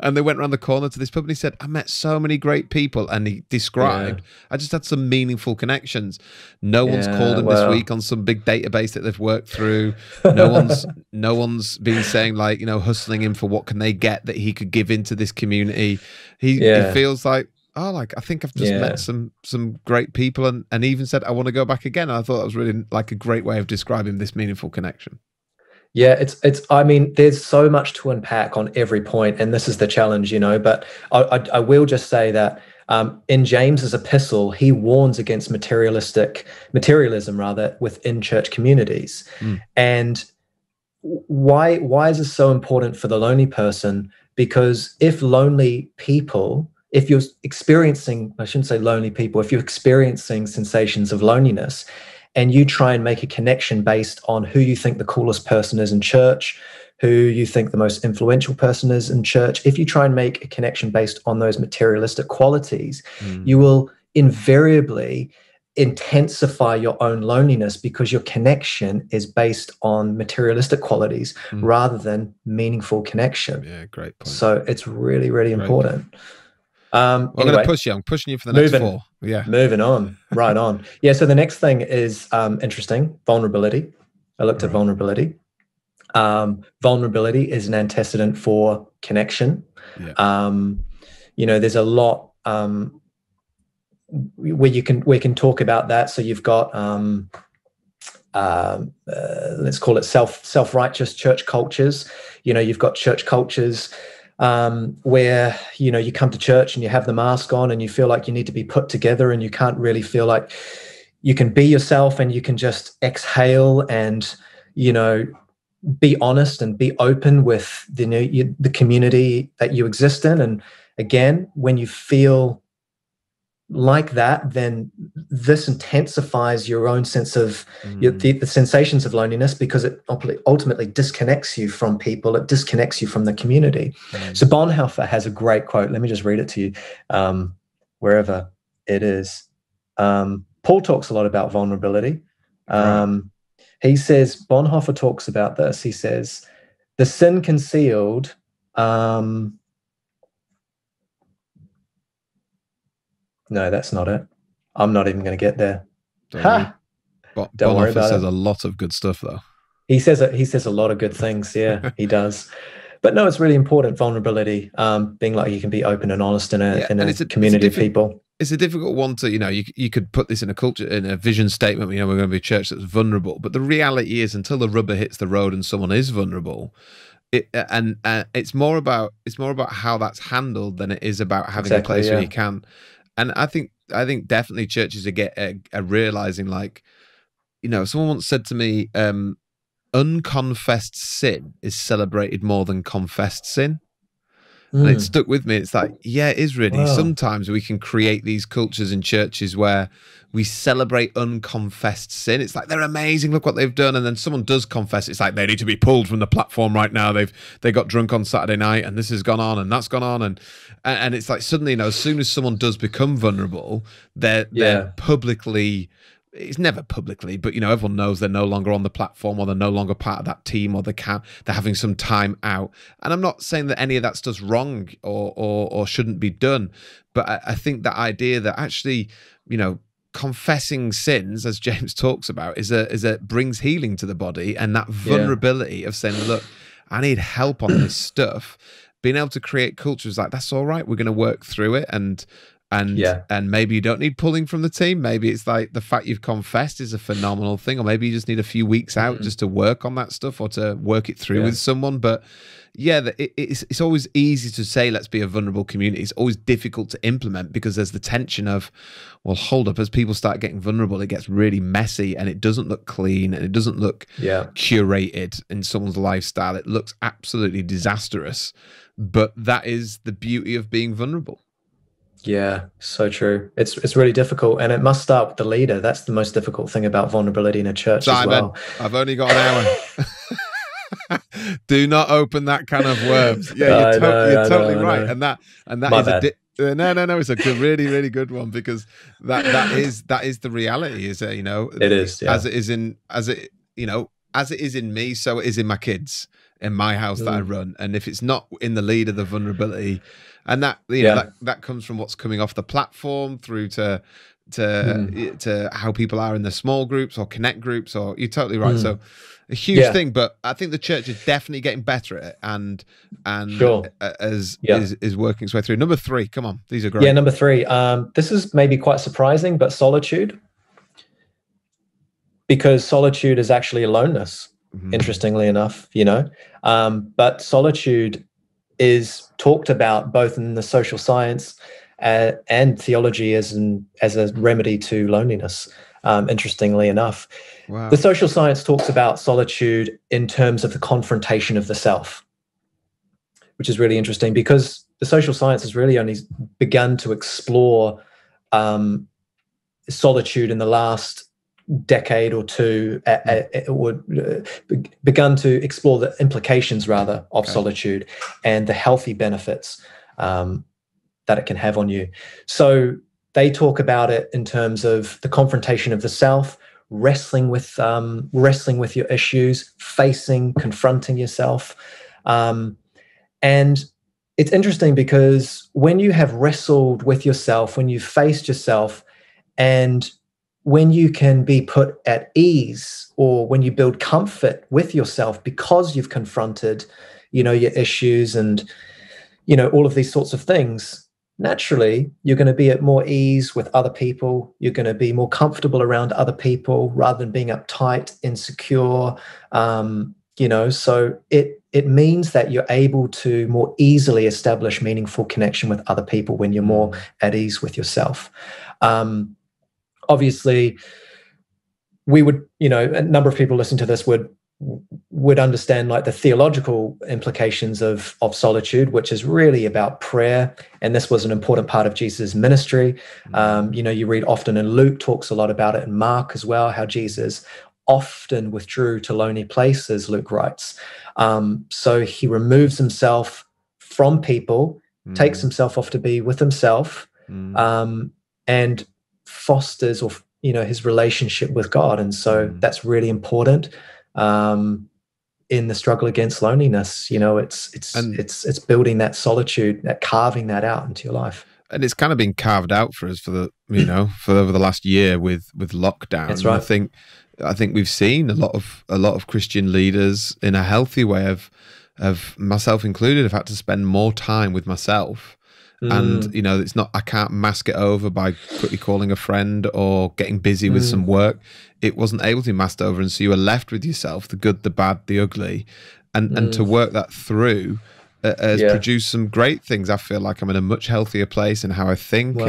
And they went around the corner to this pub, and he said, I met so many great people. And he described, I just had some meaningful connections. No one's called him this week on some big database that they've worked through. No one's been saying, like, hustling him for what can they get that he could give into this community. He feels like, I think I've just met some great people, and even said, I want to go back again. And I thought that was really like a great way of describing this meaningful connection. Yeah, I mean, there's so much to unpack on every point, and this is the challenge, but I will just say that in James's epistle, he warns against materialism within church communities. And why is this so important for the lonely person? Because if you're experiencing, I shouldn't say lonely people, if you're experiencing sensations of loneliness, and you try and make a connection based on who you think the coolest person is in church, who you think the most influential person is in church, if you try and make a connection based on those materialistic qualities, you will invariably intensify your own loneliness, because your connection is based on materialistic qualities rather than meaningful connection. Yeah, great point. So it's really, really important. I'm going to push you. I'm pushing you for the next 4. Yeah. Moving on. Right on. Yeah. So the next thing is interesting. Vulnerability. I looked at vulnerability. Vulnerability is an antecedent for connection. Yeah. There's a lot where we can talk about that. So you've got let's call it self-righteous church cultures. You've got church cultures where you come to church and you have the mask on and you feel like you need to be put together, and you can't really feel like you can be yourself, and you can just exhale and be honest and be open with the community that you exist in. And again, when you feel like that, then this intensifies your own sense of the sensations of loneliness, because it ultimately disconnects you from people. It disconnects you from the community. So Bonhoeffer has a great quote. Let me just read it to you, wherever it is. Paul talks a lot about vulnerability. He says, Bonhoeffer talks about this. He says, the sin concealed, no, that's not it. I'm not even going to get there. Don't worry about it. Says a lot of good stuff, though. He says a lot of good things. Yeah, he does. But no, it's really important. Vulnerability, being like you can be open and honest in a community of people. It's a difficult one to, you could put this in a vision statement. We're going to be a church that's vulnerable. But the reality is, until the rubber hits the road and someone is vulnerable, it's more about how that's handled than it is about having a place where you can. And I think definitely churches are realizing, like, someone once said to me, unconfessed sin is celebrated more than confessed sin. And it stuck with me. It's like, yeah, it is really. Wow. Sometimes we can create these cultures in churches where we celebrate unconfessed sin. It's like, they're amazing, look what they've done. And then someone does confess. It's like, they need to be pulled from the platform right now. They got drunk on Saturday night, and this has gone on and that's gone on. And it's like, suddenly, as soon as someone does become vulnerable, they're publicly, it's never publicly, but everyone knows they're no longer on the platform, or they're no longer part of that team, or they're having some time out. And I'm not saying that any of that stuff's wrong or shouldn't be done, but I think that idea that actually, confessing sins, as James talks about, is a brings healing to the body, and that vulnerability of saying, look, I need help on this stuff. Being able to create cultures like, that's all right, we're going to work through it, and maybe you don't need pulling from the team. Maybe it's like the fact you've confessed is a phenomenal thing, or maybe you just need a few weeks out just to work on that stuff, or to work it through with someone. But it's always easy to say, let's be a vulnerable community. It's always difficult to implement, because there's the tension of, well, hold up, as people start getting vulnerable, it gets really messy, and it doesn't look clean, and it doesn't look curated in someone's lifestyle. It looks absolutely disastrous. But that is the beauty of being vulnerable. Yeah, so true. It's really difficult, and it must start with the leader. That's the most difficult thing about vulnerability in a church, Simon, as well. I've only got an hour. Do not open that can of worms. Yeah, you're totally right. And that is no. It's a good, really, really good one, because that is the reality. Is it is as it is in me, so it is in my kids, in my house that I run. And if it's not in the leader, the vulnerability. And that that comes from what's coming off the platform through to how people are in the small groups or connect groups. Or you're totally right. So a huge thing, but I think the church is definitely getting better at it, and is working its way through. Number 3, come on, these are great. Yeah, number 3. This is maybe quite surprising, but solitude, because solitude is actually aloneness. Interestingly enough, but solitude is talked about both in the social science and theology as a remedy to loneliness, interestingly enough. Wow. The social science talks about solitude in terms of the confrontation of the self, which is really interesting, because the social science has really only begun to explore solitude in the last decade or two, begun to explore the implications, rather, of solitude and the healthy benefits that it can have on you. So they talk about it in terms of the confrontation of the self, wrestling with your issues, confronting yourself. And it's interesting, because when you have wrestled with yourself, when you've faced yourself, and when you can be put at ease, or when you build comfort with yourself because you've confronted, your issues and, all of these sorts of things, naturally, you're going to be at more ease with other people. You're going to be more comfortable around other people rather than being uptight, insecure. So it means that you're able to more easily establish meaningful connection with other people when you're more at ease with yourself. Obviously, we would, a number of people listening to this would would understand like the theological implications of solitude, which is really about prayer. And this was an important part of Jesus' ministry. You read often in Luke, talks a lot about it in Mark as well, how Jesus often withdrew to lonely places, Luke writes. So he removes himself from people, takes himself off to be with himself, and fosters his relationship with God. And so that's really important in the struggle against loneliness. It's building that solitude, that carving that out into your life. And it's kind of been carved out for us for the for over the last year with lockdown. That's right. I think we've seen a lot of Christian leaders in a healthy way of myself included, have had to spend more time with myself. And it's not, I can't mask it over by quickly calling a friend or getting busy with some work. It wasn't able to be masked over, and so you were left with yourself, the good, the bad, the ugly, and to work that through has produced some great things. I feel like I'm in a much healthier place in how I think,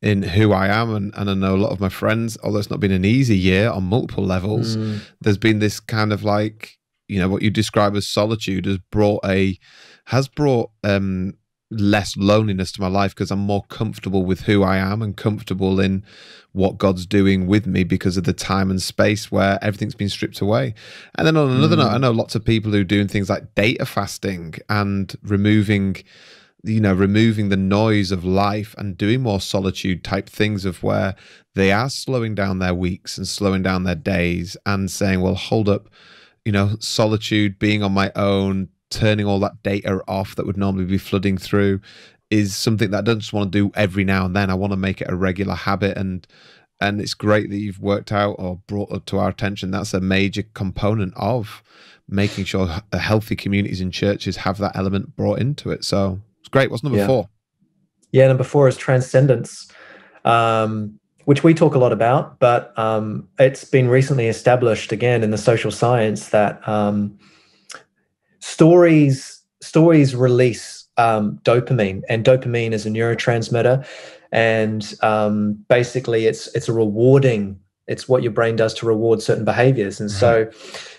in who I am, and I know a lot of my friends, although it's not been an easy year on multiple levels, there's been this kind of like, what you describe as solitude has brought less loneliness to my life, because I'm more comfortable with who I am and comfortable in what God's doing with me because of the time and space where everything's been stripped away. And then on another note, I know lots of people who are doing things like data fasting and removing the noise of life and doing more solitude type things, of where they are slowing down their weeks and slowing down their days and saying, well, hold up, solitude, being on my own, turning all that data off that would normally be flooding through, is something that I don't just want to do every now and then. I want to make it a regular habit, and it's great that you've worked out or brought up to our attention that's a major component of making sure healthy communities and churches have that element brought into it. So it's great. What's number 4? Yeah, number 4 is transcendence, which we talk a lot about, but it's been recently established again in the social science that stories release dopamine, and dopamine is a neurotransmitter, and basically it's a rewarding. It's what your brain does to reward certain behaviors. And so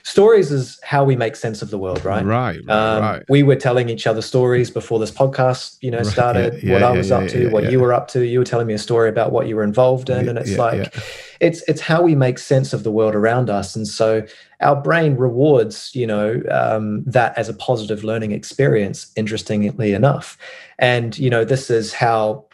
stories is how we make sense of the world, right? Right. We were telling each other stories before this podcast, started, what I was up to, what you were up to. You were telling me a story about what you were involved in. And it's it's how we make sense of the world around us. And so our brain rewards, that as a positive learning experience, interestingly enough. And, this is how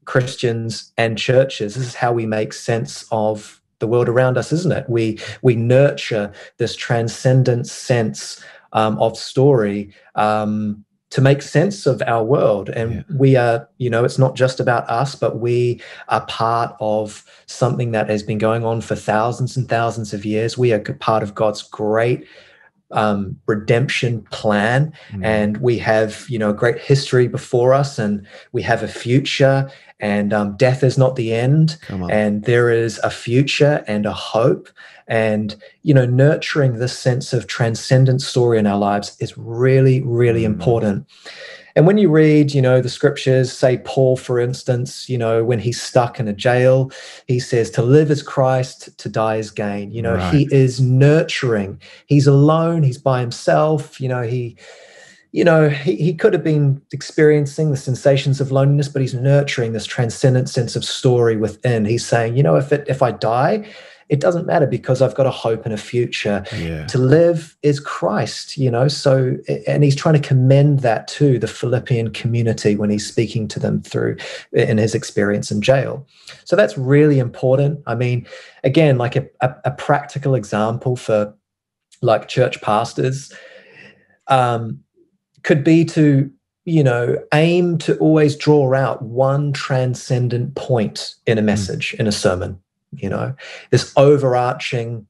Christians and churches, this is how we make sense of the world around us, isn't it? We nurture this transcendent sense of story to make sense of our world. And we are, it's not just about us, but we are part of something that has been going on for thousands and thousands of years. We are part of God's great redemption plan, and we have a great history before us, and we have a future, and death is not the end, and there is a future and a hope. And nurturing this sense of transcendent story in our lives is really, really important. And when you read, the scriptures, say Paul, for instance, when he's stuck in a jail, he says to live is Christ, to die is gain. He is nurturing. He's alone. He's by himself. He could have been experiencing the sensations of loneliness, but he's nurturing this transcendent sense of story within. He's saying, if I die, it doesn't matter, because I've got a hope and a future. To live is Christ, so, and he's trying to commend that to the Philippian community when he's speaking to them in his experience in jail. So that's really important. I mean, again, like a practical example for like church pastors could be to, aim to always draw out one transcendent point in a message, in a sermon. This overarching,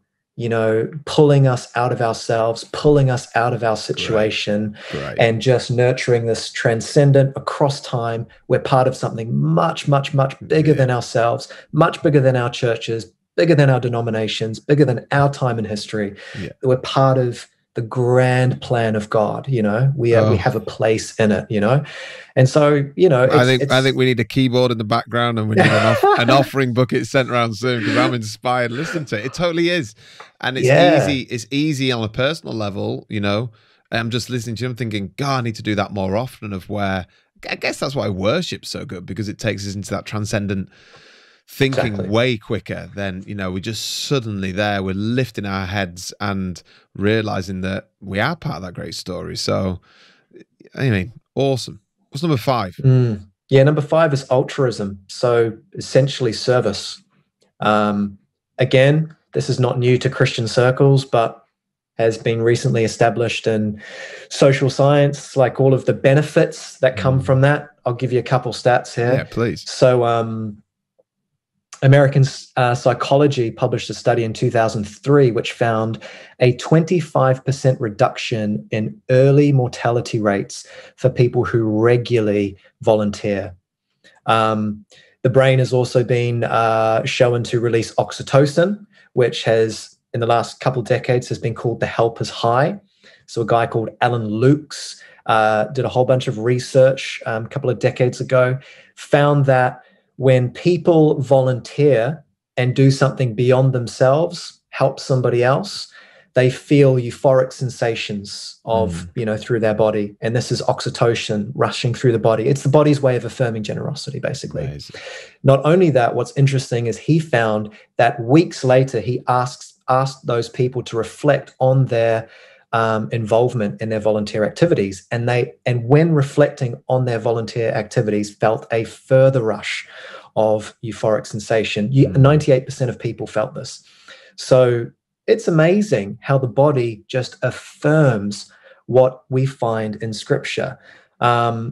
pulling us out of ourselves, pulling us out of our situation, and just nurturing this transcendent across time. We're part of something much, much, much bigger than ourselves, much bigger than our churches, bigger than our denominations, bigger than our time in history. We're part of the grand plan of God. You know, we have a place in it. You know, and so I think we need a keyboard in the background, and we need an offering bucket sent around soon, because I'm inspired listening to it. It totally is, and it's easy. It's easy on a personal level. You know, I'm just listening to you. I'm thinking, God, I need to do that more often. Of where I guess that's why worship's so good, because it takes us into that transcendent thinking way quicker than, we're just suddenly there. We're lifting our heads and realizing that we are part of that great story. So, I mean, awesome. What's number 5? Yeah, number 5 is altruism. So essentially service. Again, this is not new to Christian circles, but has been recently established in social science, like all of the benefits that come from that. I'll give you a couple stats here. Yeah, please. So American Psychology published a study in 2003 which found a 25% reduction in early mortality rates for people who regularly volunteer. The brain has also been shown to release oxytocin, which has, in the last couple of decades, has been called the helper's high. So a guy called Alan Lukes did a whole bunch of research a couple of decades ago, found that when people volunteer and do something beyond themselves, help somebody else, they feel euphoric sensations of, through their body. And this is oxytocin rushing through the body. It's the body's way of affirming generosity, basically. Amazing. Not only that, what's interesting is he found that weeks later, he asked those people to reflect on their involvement in their volunteer activities. And when reflecting on their volunteer activities, felt a further rush of euphoric sensation. 98% of people felt this. So it's amazing how the body just affirms what we find in Scripture. A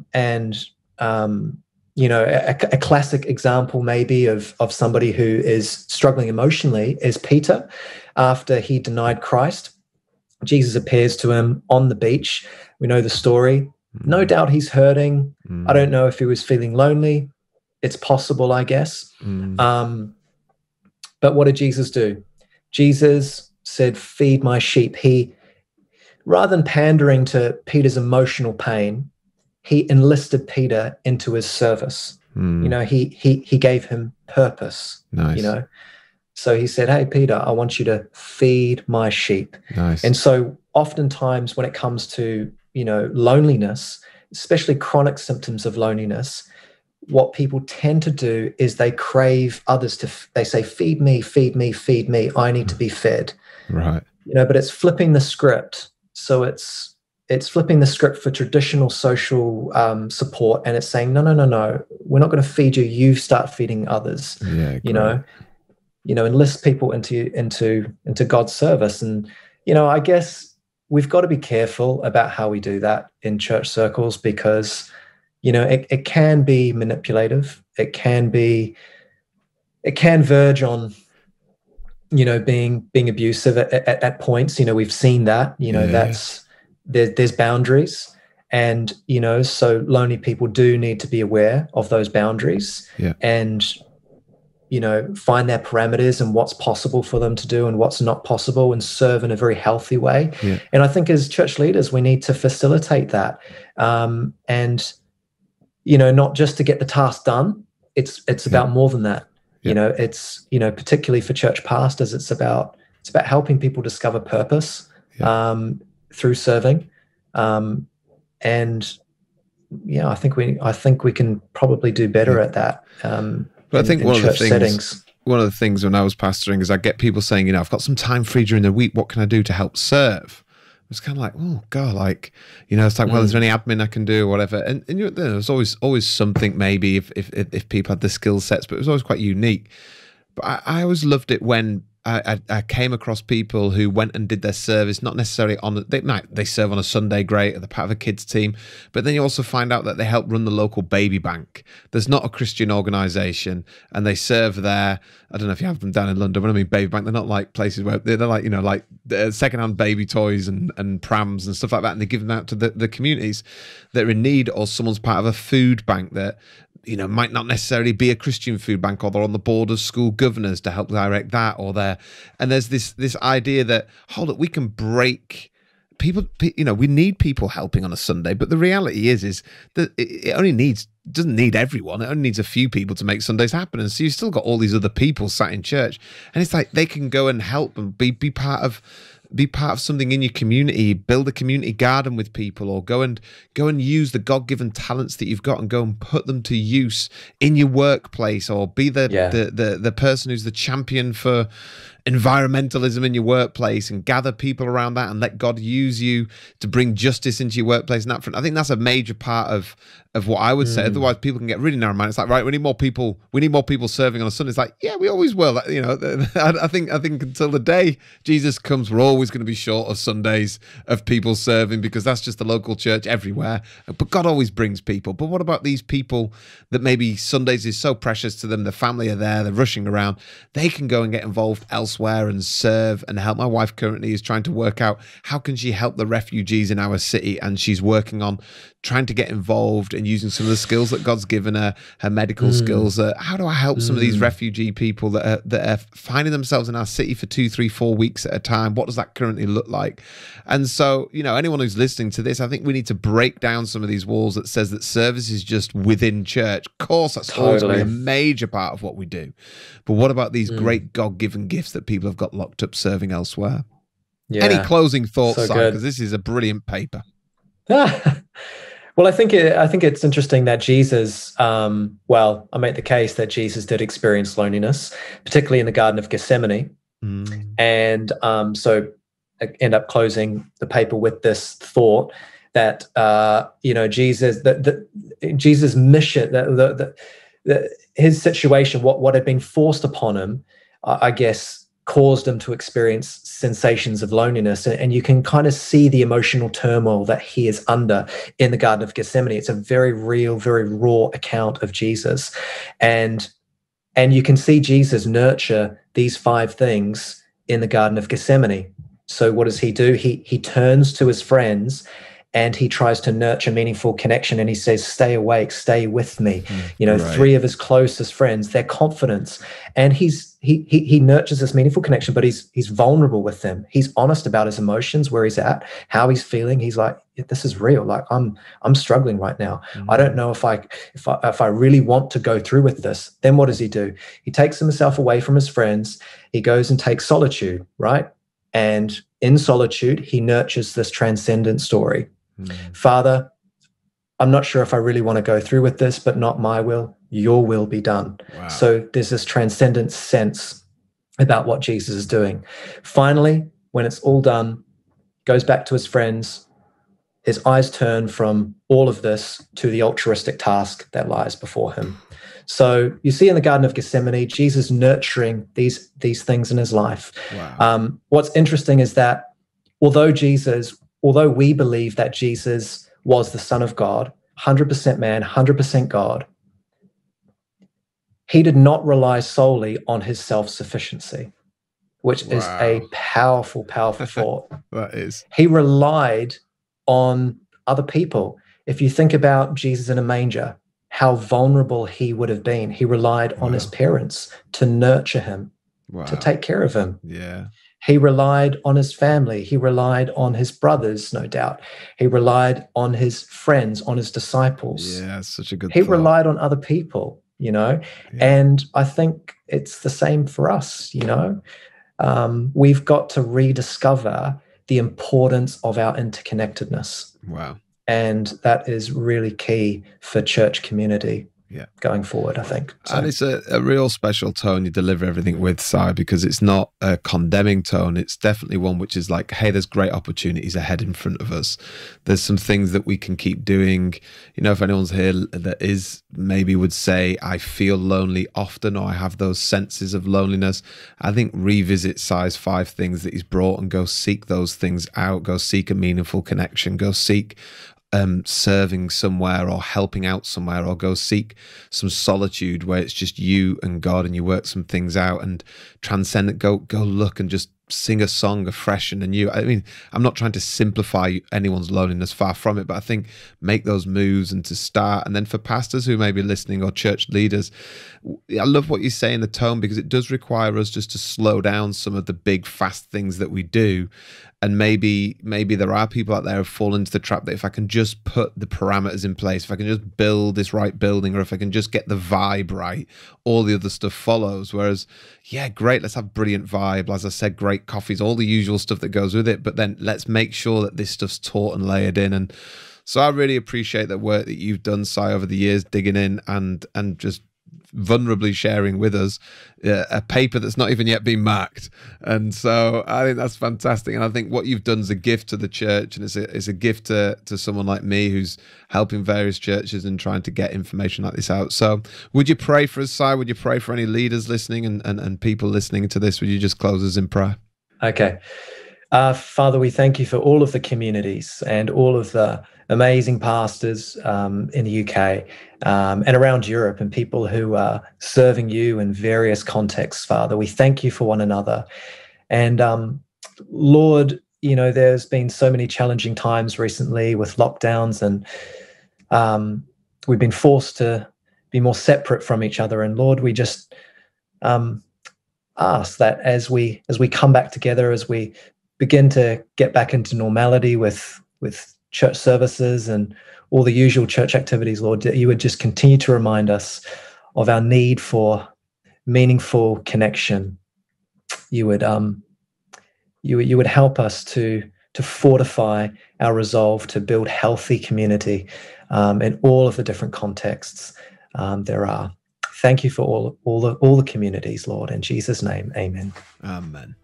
classic example maybe of somebody who is struggling emotionally is Peter. After he denied Christ, Jesus appears to him on the beach. We know the story. No doubt he's hurting. I don't know if he was feeling lonely. It's possible, I guess. But what did Jesus do? Jesus said, "Feed my sheep." He, rather than pandering to Peter's emotional pain, he enlisted Peter into his service. He gave him purpose. Nice. So he said, "Hey, Peter, I want you to feed my sheep." Nice. And so oftentimes when it comes to, loneliness, especially chronic symptoms of loneliness, what people tend to do is they crave others they say, "Feed me, feed me, feed me. I need to be fed." Right. But it's flipping the script. So it's flipping the script for traditional social support. And it's saying, no, we're not going to feed you. You start feeding others. Yeah, enlist people into God's service. And, I guess we've got to be careful about how we do that in church circles, because, it can be manipulative. It can verge on, being abusive at points. We've seen that, there's boundaries. And, so lonely people do need to be aware of those boundaries and, find their parameters and what's possible for them to do and what's not possible, and serve in a very healthy way. Yeah. And I think as church leaders, we need to facilitate that. And, not just to get the task done. It's about more than that. Yeah. It's, particularly for church pastors, it's about helping people discover purpose through serving. And I think we can probably do better at that. But I think one of the things when I was pastoring is I get people saying, I've got some time free during the week. What can I do to help serve? It's kind of like, oh God, it's like, well, is there any admin I can do or whatever? And there's always something maybe if people had the skill sets, but it was always quite unique. But I always loved it when I came across people who went and did their service, not necessarily they serve on a Sunday, great, or they're part of a kids team, but then you also find out that they help run the local baby bank. There's not a Christian organisation, and they serve there. I don't know if you have them down in London. When I mean baby bank, they're not like places where they're like, like secondhand baby toys and prams and stuff like that, and they give them out to the communities that are in need, or someone's part of a food bank that might not necessarily be a Christian food bank, or they're on the board of school governors to help direct that, and there's this idea that, hold up, we can break people, we need people helping on a Sunday, but the reality is that it doesn't need everyone. It only needs a few people to make Sundays happen. And so you've still got all these other people sat in church, and it's like they can go and help and be part of something in your community, build a community garden with people, or go and use the God-given talents that you've got and go and put them to use in your workplace, or be the person who's the champion for environmentalism in your workplace and gather people around that and let God use you to bring justice into your workplace. And that, I think that's a major part of what I would say. Otherwise, people can get really narrow-minded. It's like, right, we need more people serving on a Sunday. It's like, yeah, we always will. I think until the day Jesus comes, we're always going to be short of Sundays of people serving, because that's just the local church everywhere. But God always brings people. But what about these people that maybe Sundays is so precious to them, the family are there, they're rushing around, they can go and get involved elsewhere and serve and help. My wife currently is trying to work out how can she help the refugees in our city, and she's working on trying to get involved and using some of the skills that God's given her medical skills. How do I help some of these refugee people that are finding themselves in our city for 2, 3, 4 weeks at a time? What does that currently look like? And so, anyone who's listening to this, I think we need to break down some of these walls that says that service is just within church. Of course, that's always going to be a major part of what we do. But what about these great God-given gifts that people have got locked up serving elsewhere? Yeah. Any closing thoughts, so Simon? Because this is a brilliant paper. Well, I think it's interesting that Jesus, I make the case that Jesus did experience loneliness, particularly in the Garden of Gethsemane. And so I end up closing the paper with this thought that, Jesus' mission, his situation, what had been forced upon him, I guess, caused him to experience sensations of loneliness. And you can kind of see the emotional turmoil that he is under in the Garden of Gethsemane. It's a very real, very raw account of Jesus. And you can see Jesus nurture these 5 things in the Garden of Gethsemane. So what does he do? He turns to his friends and he tries to nurture meaningful connection, and he says, stay awake, stay with me. 3 of his closest friends, their confidence. And he nurtures this meaningful connection, but he's vulnerable with them. He's honest about his emotions, where he's at, how he's feeling. He's like, this is real. Like I'm struggling right now. I don't know if I really want to go through with this. Then what does he do? He takes himself away from his friends. He goes and takes solitude, right? And in solitude, he nurtures this transcendent story. Father, I'm not sure if I really want to go through with this, but not my will, your will be done. Wow. So there's this transcendent sense about what Jesus is doing. Finally, when it's all done, goes back to his friends, his eyes turn from all of this to the altruistic task that lies before him. So you see in the Garden of Gethsemane, Jesus nurturing these things in his life. Wow. What's interesting is that although we believe that Jesus was the Son of God, 100% man, 100% God, he did not rely solely on his self-sufficiency, which is a powerful, powerful thought. That is. He relied on other people. If you think about Jesus in a manger, how vulnerable he would have been. He relied on his parents to nurture him, to take care of him. Yeah. He relied on his family. He relied on his brothers, no doubt. He relied on his friends, on his disciples. Yeah, such a good thought. Relied on other people, Yeah. And I think it's the same for us, We've got to rediscover the importance of our interconnectedness. Wow. And that is really key for church community. Going forward, I think. So. And it's a real special tone you deliver everything with, Si, because it's not a condemning tone. It's definitely one which is like, hey, there's great opportunities ahead in front of us. There's some things that we can keep doing. If anyone's here that is maybe would say, I feel lonely often, or I have those senses of loneliness, I think revisit Si's 5 things that he's brought and go seek those things out. Go seek a meaningful connection. Go seek serving somewhere or helping out somewhere, or go seek some solitude where it's just you and God and you work some things out and transcend. Go look and just sing a song afresh and anew. I mean, I'm not trying to simplify anyone's loneliness, far from it, but I think make those moves and to start. And then for pastors who may be listening or church leaders, I love what you say in the tone, because it does require us just to slow down some of the big, fast things that we do And maybe there are people out there who fall into the trap that if I can just put the parameters in place, if I can just build this right building, or if I can just get the vibe right, all the other stuff follows. Whereas, yeah, great, let's have brilliant vibe. As I said, great coffees, all the usual stuff that goes with it. But then let's make sure that this stuff's taught and layered in. And so I really appreciate the work that you've done, Si, over the years, digging in and just vulnerably sharing with us a paper that's not even yet been marked. And so I think that's fantastic. And I think what you've done is a gift to the church, and it's a gift to someone like me who's helping various churches and trying to get information like this out. So would you pray for us, Si? Would you pray for any leaders listening and people listening to this? Would you just close us in prayer? Okay. Father, we thank you for all of the communities and all of the amazing pastors in the UK and around Europe, and people who are serving you in various contexts, Father. We thank you for one another. And Lord, there's been so many challenging times recently with lockdowns, and we've been forced to be more separate from each other. And Lord, we just ask that as we come back together, as we begin to get back into normality with church services and all the usual church activities, Lord, that you would just continue to remind us of our need for meaningful connection. You would help us to fortify our resolve to build healthy community in all of the different contexts there are. Thank you for all the communities, Lord. In Jesus' name, amen. Amen.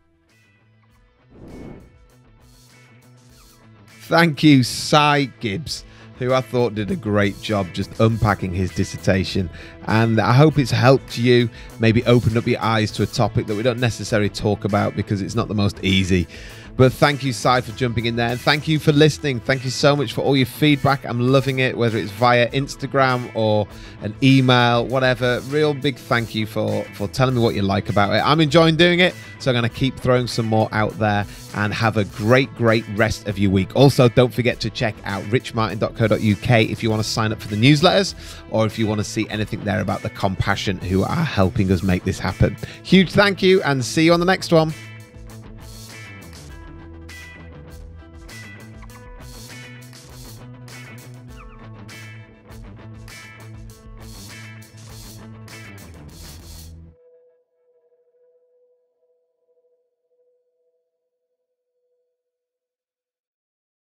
Thank you, Si Gibbes, who I thought did a great job just unpacking his dissertation. And I hope it's helped you, maybe opened up your eyes to a topic that we don't necessarily talk about because it's not the most easy. But thank you, Si, for jumping in there. And thank you for listening. Thank you so much for all your feedback. I'm loving it, whether it's via Instagram or an email, whatever. Real big thank you for telling me what you like about it. I'm enjoying doing it, so I'm going to keep throwing some more out there. And have a great rest of your week. Also, don't forget to check out richmartin.co.uk if you want to sign up for the newsletters, or if you want to see anything there about the Compassion who are helping us make this happen. Huge thank you, and see you on the next one.